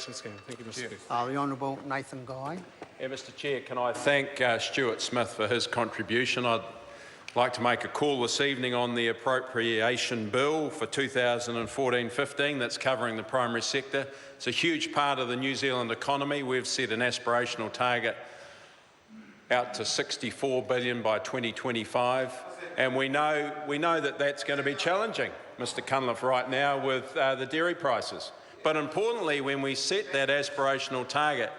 Superannuation Scheme. Thank you, Mr Speaker. The Honourable Nathan Guy. Yeah, Mr Chair, can I thank Stuart Smith for his contribution. I'd like to make a call this evening on the appropriation bill for 2014-15 that's covering the primary sector. It's a huge part of the New Zealand economy. We've set an aspirational target out to $64 billion by 2025, and we know that that's going to be challenging, Mr Cunliffe, right now with the dairy prices. But importantly, when we set that aspirational target,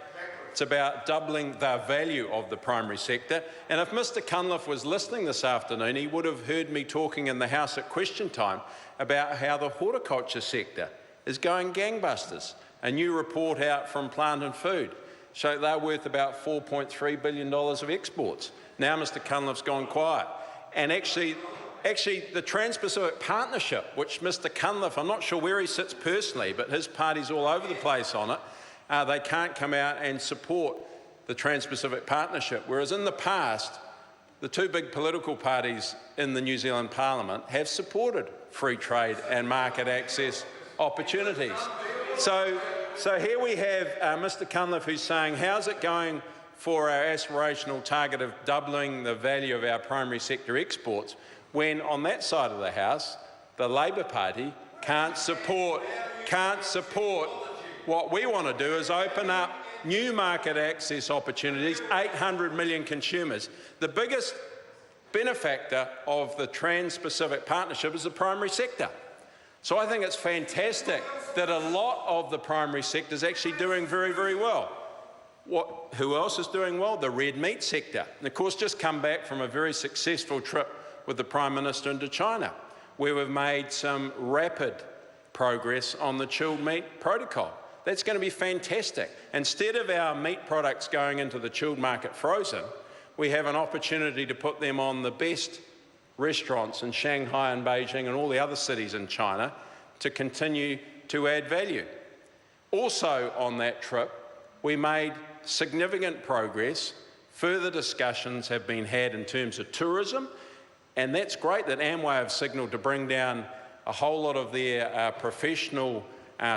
it's about doubling the value of the primary sector. And if Mr Cunliffe was listening this afternoon, he would have heard me talking in the House at question time about how the horticulture sector is going gangbusters. A new report out from Plant and Food shows they're worth about $4.3 billion of exports. Now Mr Cunliffe's gone quiet. And actually the Trans-Pacific Partnership, which Mr Cunliffe, I'm not sure where he sits personally, but his party's all over the place on it, they can't come out and support the Trans-Pacific Partnership, whereas in the past, the two big political parties in the New Zealand Parliament have supported free trade and market access opportunities. So here we have Mr Cunliffe who's saying, how's it going for our aspirational target of doubling the value of our primary sector exports, when on that side of the House, the Labor Party can't support what we want to do is open up new market access opportunities, 800 million consumers. The biggest benefactor of the Trans-Pacific Partnership is the primary sector. So I think it's fantastic that a lot of the primary sector is actually doing very, very well. Who else is doing well? The red meat sector. And of course, just come back from a very successful trip with the Prime Minister into China, where we've made some rapid progress on the chilled meat protocol. That's going to be fantastic. Instead of our meat products going into the chilled market frozen, we have an opportunity to put them on the best restaurants in Shanghai and Beijing and all the other cities in China to continue to add value. Also on that trip, we made significant progress. Further discussions have been had in terms of tourism, and that's great that Amway have signalled to bring down a whole lot of their professional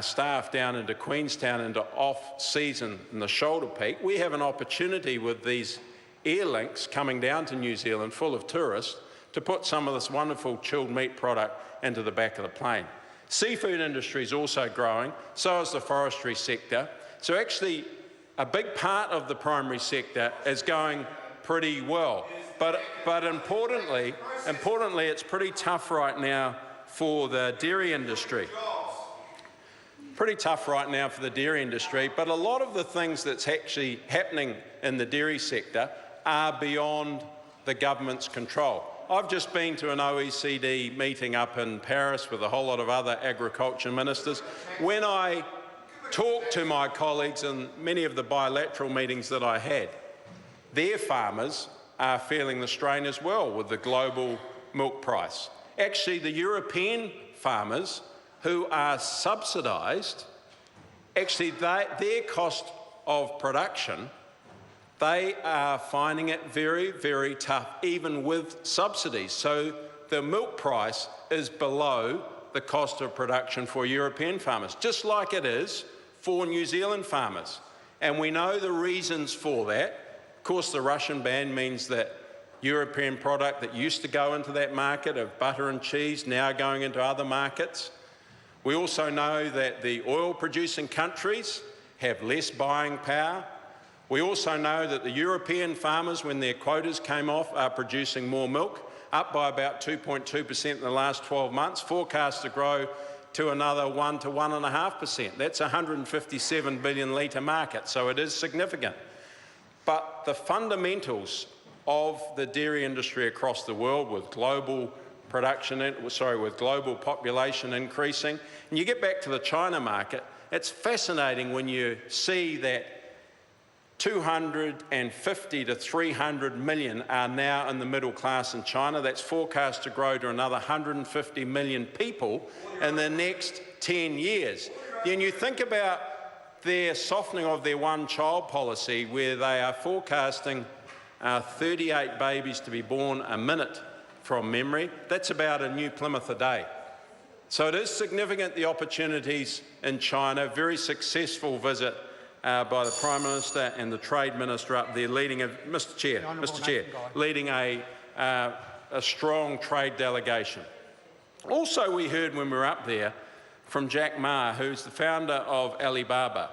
staff down into Queenstown into off-season in the shoulder peak. We have an opportunity with these air links coming down to New Zealand full of tourists to put some of this wonderful chilled meat product into the back of the plane. Seafood industry is also growing, so is the forestry sector. So actually, a big part of the primary sector is going pretty well. But importantly, it's pretty tough right now for the dairy industry. Pretty tough right now for the dairy industry, but a lot of the things that's actually happening in the dairy sector are beyond the government's control. I've just been to an OECD meeting up in Paris with a whole lot of other agriculture ministers. When I talked to my colleagues in many of the bilateral meetings that I had, their farmers are feeling the strain as well with the global milk price. Actually, the European farmers who are subsidised, actually their cost of production, they are finding it very, very tough, even with subsidies. So the milk price is below the cost of production for European farmers, just like it is for New Zealand farmers. And we know the reasons for that. Of course, the Russian ban means that European product that used to go into that market of butter and cheese now going into other markets. We also know that the oil-producing countries have less buying power. We also know that the European farmers, when their quotas came off, are producing more milk, up by about 2.2% in the last 12 months, forecast to grow to another 1 to 1.5%. That's a 157 billion litre market, so it is significant. But the fundamentals of the dairy industry across the world, with global with global population increasing, and you get back to the China market, it's fascinating when you see that 250 to 300 million are now in the middle class in China. That's forecast to grow to another 150 million people in the next 10 years. Then you think about their softening of their one-child policy, where they are forecasting 38 babies to be born a minute from memory. That's about a new Plymouth a day. So it is significant, the opportunities in China. Very successful visit by the Prime Minister and the Trade Minister up there, leading a strong trade delegation. Also, we heard when we were up there from Jack Ma, who's the founder of Alibaba.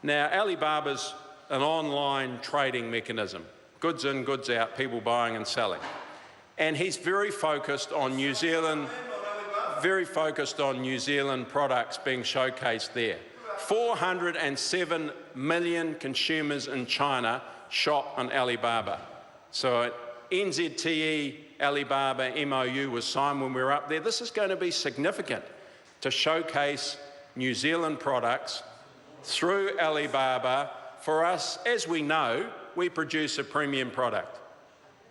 Now, Alibaba's an online trading mechanism, goods in, goods out, people buying and selling. And he's very focused on New Zealand products being showcased there. 407 million consumers in China shop on Alibaba. So an NZTE Alibaba MOU was signed when we were up there. This is going to be significant to showcase New Zealand products through Alibaba. For us, as we know, we produce a premium product.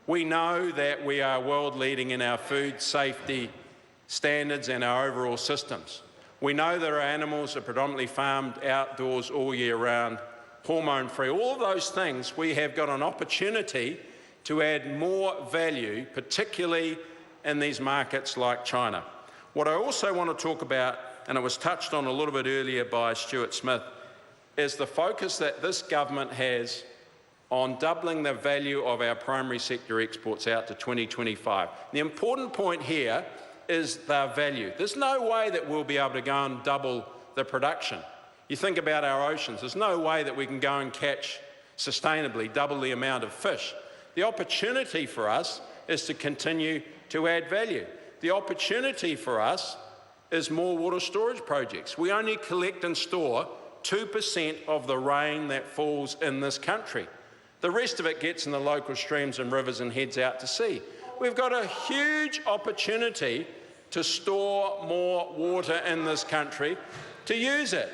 We know that we are world leading in our food safety standards and our overall systems. We know that our animals are predominantly farmed outdoors all year round, hormone-free. All of those things, we have got an opportunity to add more value, particularly in these markets like China. What I also want to talk about, and it was touched on a little bit earlier by Stuart Smith, is the focus that this government has on doubling the value of our primary sector exports out to 2025. The important point here is their value. There's no way that we'll be able to go and double the production. You think about our oceans, there's no way that we can go and catch sustainably double the amount of fish. The opportunity for us is to continue to add value. The opportunity for us is more water storage projects. We only collect and store 2% of the rain that falls in this country. The rest of it gets in the local streams and rivers and heads out to sea. We've got a huge opportunity to store more water in this country, to use it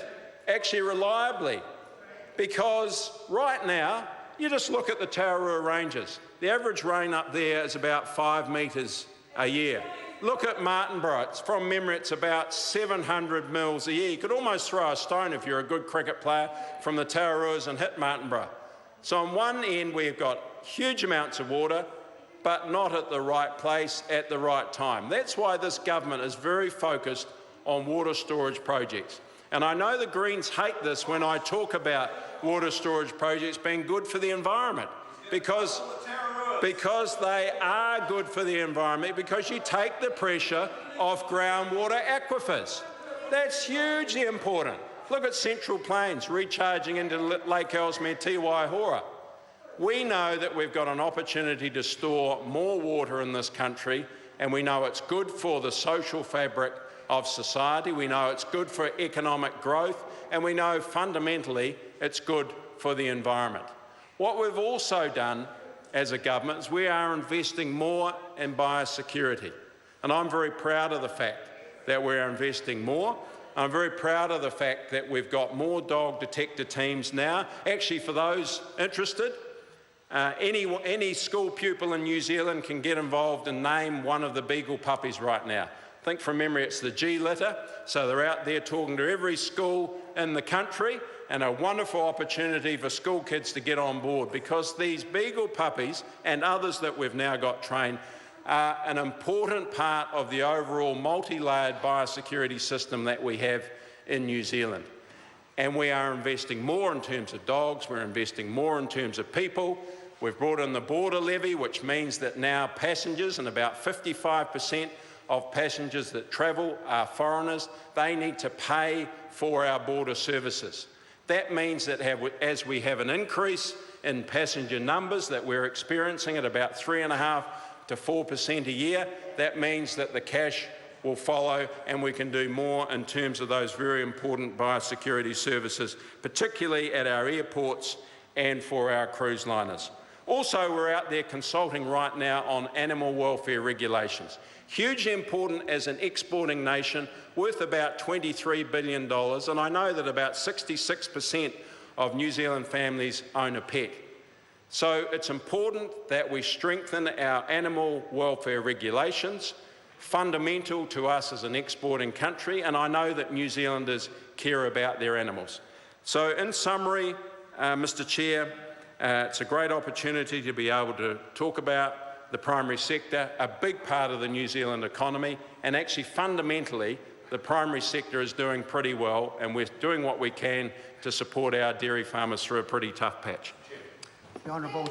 actually reliably. Because right now, you just look at the Taurua Ranges. The average rain up there is about 5 metres a year. Look at Martinborough. It's from memory, it's about 700 mils a year. You could almost throw a stone if you're a good cricket player from the Tauruas and hit Martinborough. So on one end, we've got huge amounts of water, but not at the right place at the right time. That's why this government is very focused on water storage projects. And I know the Greens hate this when I talk about water storage projects being good for the environment, because they are good for the environment, because you take the pressure off groundwater aquifers. That's hugely important. Look at Central Plains recharging into Lake Ellesmere, Te Waihora. We know that we've got an opportunity to store more water in this country, and we know it's good for the social fabric of society. We know it's good for economic growth, and we know fundamentally it's good for the environment. What we've also done as a government is we are investing more in biosecurity, and I'm very proud of the fact that we're investing more. I'm very proud of the fact that we've got more dog detector teams now. Actually, for those interested, any school pupil in New Zealand can get involved and name one of the beagle puppies right now. I think from memory it's the G litter, so they're out there talking to every school in the country, and a wonderful opportunity for school kids to get on board, because these beagle puppies and others that we've now got trained are an important part of the overall multi-layered biosecurity system that we have in New Zealand. And we are investing more in terms of dogs, we're investing more in terms of people. We've brought in the border levy, which means that now passengers, and about 55% of passengers that travel are foreigners, they need to pay for our border services. That means that as we have an increase in passenger numbers that we're experiencing at about 3.5% to 4% a year, that means that the cash will follow, and we can do more in terms of those very important biosecurity services, particularly at our airports and for our cruise liners. Also, we're out there consulting right now on animal welfare regulations. Hugely important as an exporting nation, worth about $23 billion, and I know that about 66% of New Zealand families own a pet. So it's important that we strengthen our animal welfare regulations, fundamental to us as an exporting country, and I know that New Zealanders care about their animals. So in summary, Mr. Chair, it's a great opportunity to be able to talk about the primary sector, a big part of the New Zealand economy, and actually fundamentally the primary sector is doing pretty well, and we're doing what we can to support our dairy farmers through a pretty tough patch. The Honourable